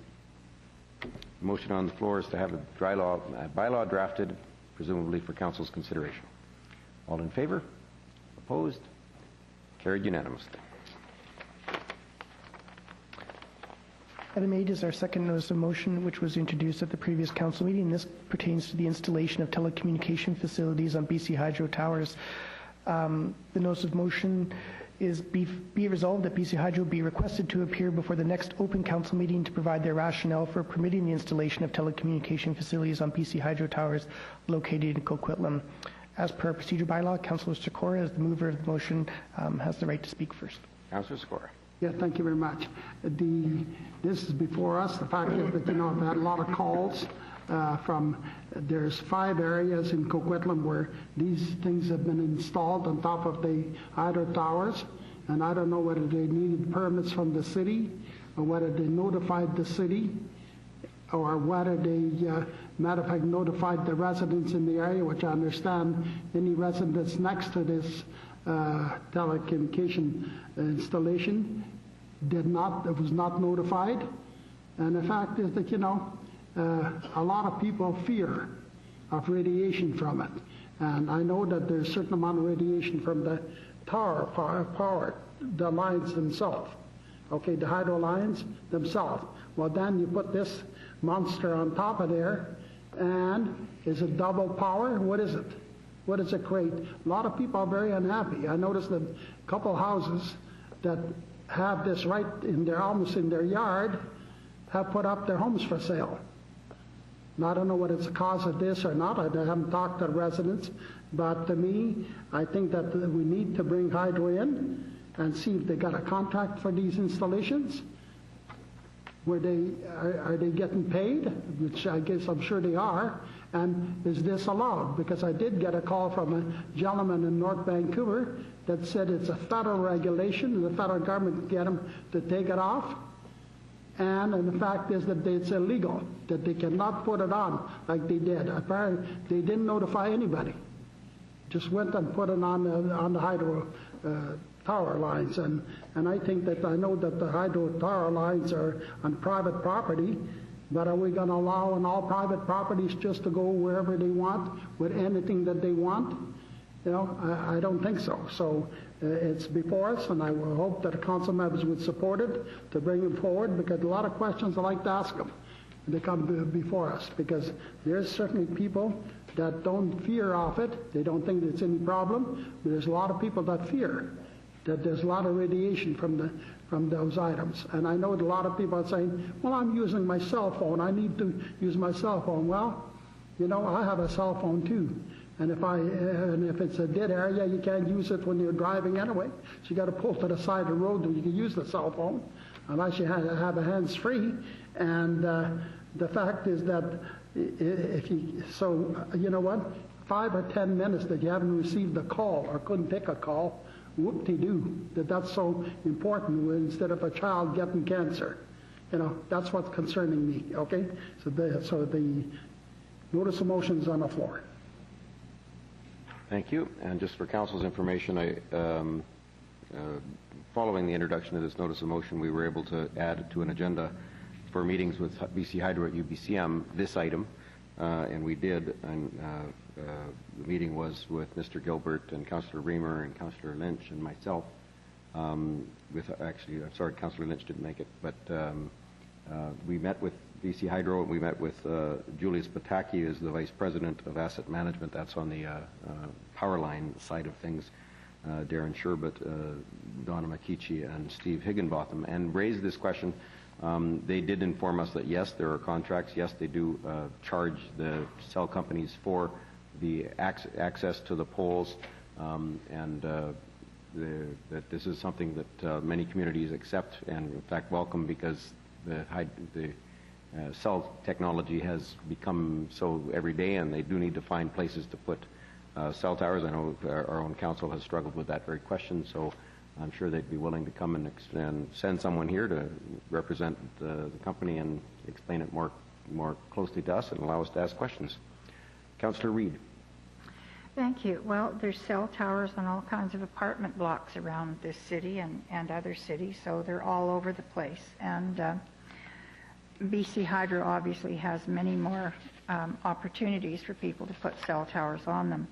The motion on the floor is to have a bylaw drafted, presumably for council's consideration. All in favor? Opposed? Carried unanimously. Item 8 is our second notice of motion, which was introduced at the previous council meeting. This pertains to the installation of telecommunication facilities on BC Hydro towers. The notice of motion is be resolved that BC Hydro be requested to appear before the next open council meeting to provide their rationale for permitting the installation of telecommunication facilities on BC Hydro towers located in Coquitlam. As per procedure bylaw, Councillor Sikora, as the mover of the motion, has the right to speak first. Councillor Sikora. Yeah, thank you very much. This is before us. The fact is that, I've had a lot of calls there's 5 areas in Coquitlam where these things have been installed on top of the hydro towers, and I don't know whether they needed permits from the city or whether they notified the city or whether they, matter of fact, notified the residents in the area, which I understand any residents next to this telecommunication installation was not notified. And the fact is that, a lot of people fear of radiation from it. And I know that there's a certain amount of radiation from the power, the lines themselves. Okay, the hydro lines themselves. Well, then you put this monster on top of there, and is it double power? What is it? What does it create? A lot of people are very unhappy. I noticed that a couple houses that have this right in their, almost in their yard, have put up their homes for sale. Now, I don't know what it's the cause of this or not. I haven't talked to residents, but to me, I think that we need to bring hydro in and see if they got a contract for these installations. Are they getting paid? Which I guess I'm sure they are. And is this allowed? Because I did get a call from a gentleman in North Vancouver that said it's a federal regulation and the federal government can get them to take it off. And the fact is that it's illegal, that they cannot put it on like they did. Apparently, they didn't notify anybody. Just went and put it on the hydro tower lines. And I think that I know that the hydro tower lines are on private property, but are we going to allow on all private properties just to go wherever they want with anything that they want? You know, I don't think so. So it's before us, and I will hope that the council members would support it to bring it forward, because a lot of questions I like to ask them when they come before us, because there's certainly people that don't fear off it. They don't think it's any problem, but there's a lot of people that fear that there's a lot of radiation from those items. And I know that a lot of people are saying, well, I'm using my cell phone. I need to use my cell phone. Well, you know, I have a cell phone too. And if it's a dead area, you can't use it when you're driving anyway. So you got to pull to the side of the road where you can use the cell phone, unless you have a hands-free. And the fact is that you know what? 5 or 10 minutes that you haven't received a call or couldn't take a call, whoop-de-doo, that's so important instead of a child getting cancer. You know, that's what's concerning me, okay? So the notice of motion is on the floor. Thank you. And just for council's information, following the introduction of this notice of motion, we were able to add to an agenda for meetings with BC Hydro at UBCM this item, and we did. And the meeting was with Mr. Gilbert and Councillor Reamer and Councillor Lynch and myself. I'm sorry, Councillor Lynch didn't make it, but we met with BC Hydro, and we met with Julius Pataki, who's the Vice President of Asset Management. That's on the power line side of things. Darren Sherbet, Donna McKeechee, and Steve Higginbotham, and raised this question. They did inform us that yes, there are contracts. Yes, they do charge the cell companies for the access to the poles, and that this is something that many communities accept and in fact welcome, because the cell technology has become so every day, and they do need to find places to put cell towers. I know our own council has struggled with that very question, so I'm sure they'd be willing to come and send someone here to represent the company and explain it more closely to us and allow us to ask questions. Councillor Reid. Thank you. Well, there's cell towers on all kinds of apartment blocks around this city and other cities, so they're all over the place. And BC Hydro obviously has many more opportunities for people to put cell towers on them.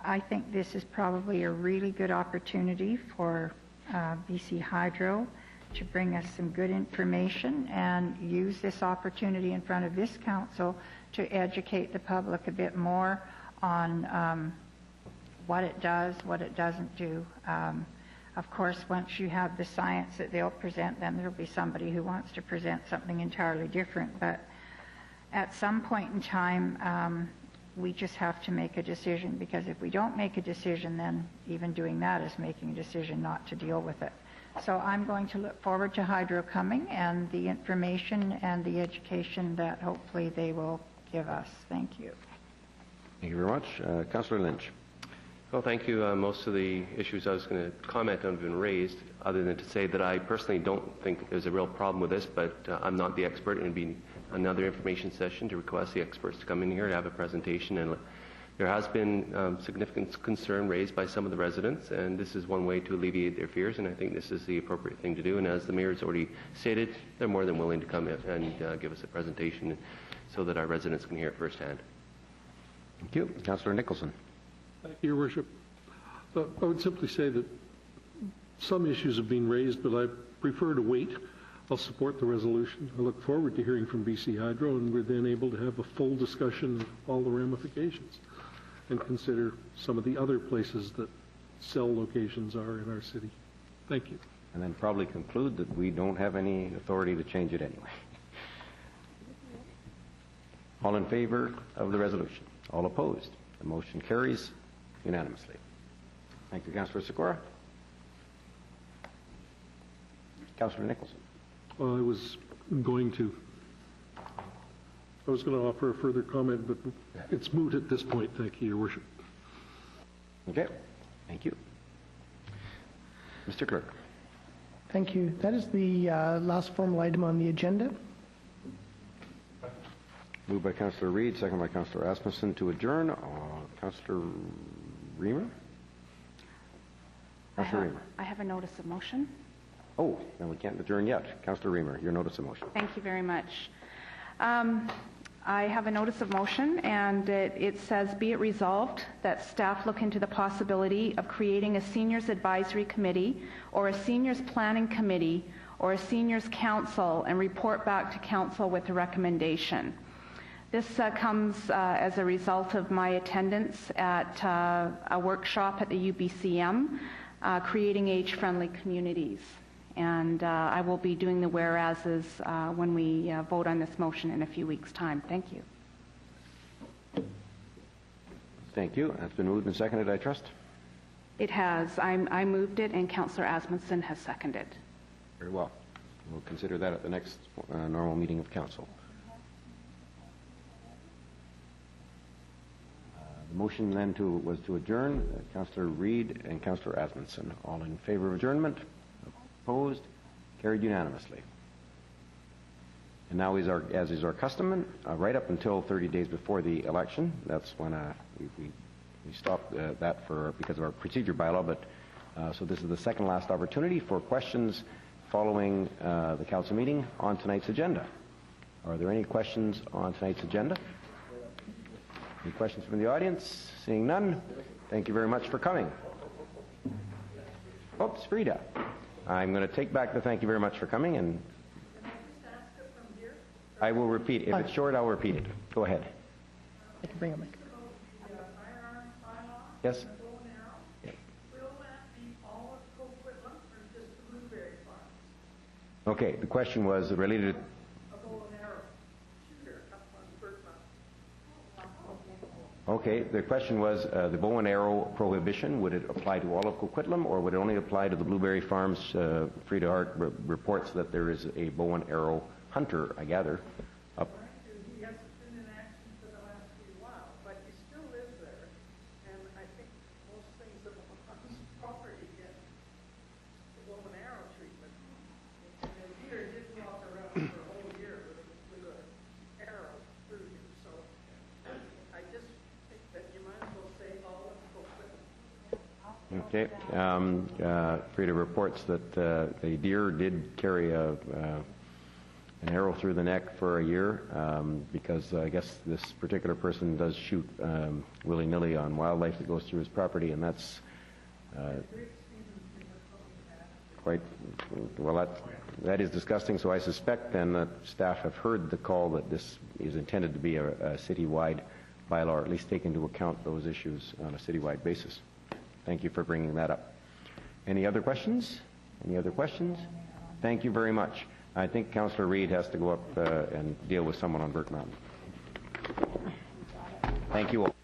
I think this is probably a really good opportunity for BC Hydro to bring us some good information and use this opportunity in front of this council to educate the public a bit more on what it does, what it doesn't do. Of course, once you have the science that they'll present, then there'll be somebody who wants to present something entirely different. But at some point in time, we just have to make a decision, because if we don't make a decision, then even doing that is making a decision not to deal with it. So I'm going to look forward to Hydro coming and the information and the education that hopefully they will give us. Thank you. Thank you very much. Councillor Lynch. Well, thank you. Most of the issues I was going to comment on have been raised, other than to say that I personally don't think there's a real problem with this, but I'm not the expert, and it'd be another information session to request the experts to come in here and have a presentation. And there has been significant concern raised by some of the residents, and this is one way to alleviate their fears, and I think this is the appropriate thing to do. And as the Mayor has already stated, they're more than willing to come in and give us a presentation so that our residents can hear it firsthand. Thank you. Councillor Nicholson. Your Worship, I would simply say that some issues have been raised, but I prefer to wait. I'll support the resolution. I look forward to hearing from BC Hydro, and we're then able to have a full discussion of all the ramifications and consider some of the other places that cell locations are in our city. Thank you. And then probably conclude that we don't have any authority to change it anyway. All in favor of the resolution? All opposed? The motion carries unanimously. Thank you, Councillor Sikora. Councillor Nicholson. Well, I was going to offer a further comment, but it's moot at this point. Thank you, Your Worship. Okay. Thank you. Mr. Clerk. Thank you. That is the last formal item on the agenda. Moved by Councillor Reid, second by Councillor Asmussen to adjourn. Councillor Reamer? Councillor Reamer. I have a notice of motion. Oh, then we can't adjourn yet. Councillor Reamer, your notice of motion. Thank you very much. I have a notice of motion, and it says, be it resolved that staff look into the possibility of creating a seniors advisory committee or a seniors planning committee or a seniors council and report back to council with a recommendation. This comes as a result of my attendance at a workshop at the UBCM, creating age-friendly communities. And I will be doing the whereases when we vote on this motion in a few weeks' time. Thank you. Thank you. That's been moved and seconded, I trust. It has. I moved it, and Councillor Asmussen has seconded. Very well. We'll consider that at the next normal meeting of council. The motion then was to adjourn. Councillor Reid and Councillor Asmussen. All in favor of adjournment? Opposed? Carried unanimously. And now, as is our custom, right up until 30 days before the election, that's when we stopped that because of our procedure bylaw. But so this is the second last opportunity for questions following the council meeting on tonight's agenda. Are there any questions on tonight's agenda? Any questions from the audience? Seeing none, thank you very much for coming. Oops, Frida. I'm going to take back the thank you very much for coming, and I will repeat. If it's short, I'll repeat it. Go ahead. I can bring it, Mike. Yes? Will that be all of Coquitlam or just the blueberry farms? Okay, the question was related to... Okay, the question was the bow and arrow prohibition, would it apply to all of Coquitlam, or would it only apply to the blueberry farms? Frida Hart reports that there is a bow and arrow hunter, I gather. He hasn't been in action for the last few while, but he still lives there, and I think most things that on his property get the bow and arrow treatment. And the deer didn't walk around for a whole year with an arrow through him, so I just think that you might as well say all of Coquitlam. Okay. Frida reports that the deer did carry an arrow through the neck for a year because I guess this particular person does shoot willy-nilly on wildlife that goes through his property, and that's quite, well, that is disgusting. So I suspect then that staff have heard the call that this is intended to be a citywide bylaw, or at least take into account those issues on a citywide basis. Thank you for bringing that up. Any other questions? Any other questions? Thank you very much. I think Councillor Reid has to go up and deal with someone on Burke Mountain. Thank you all.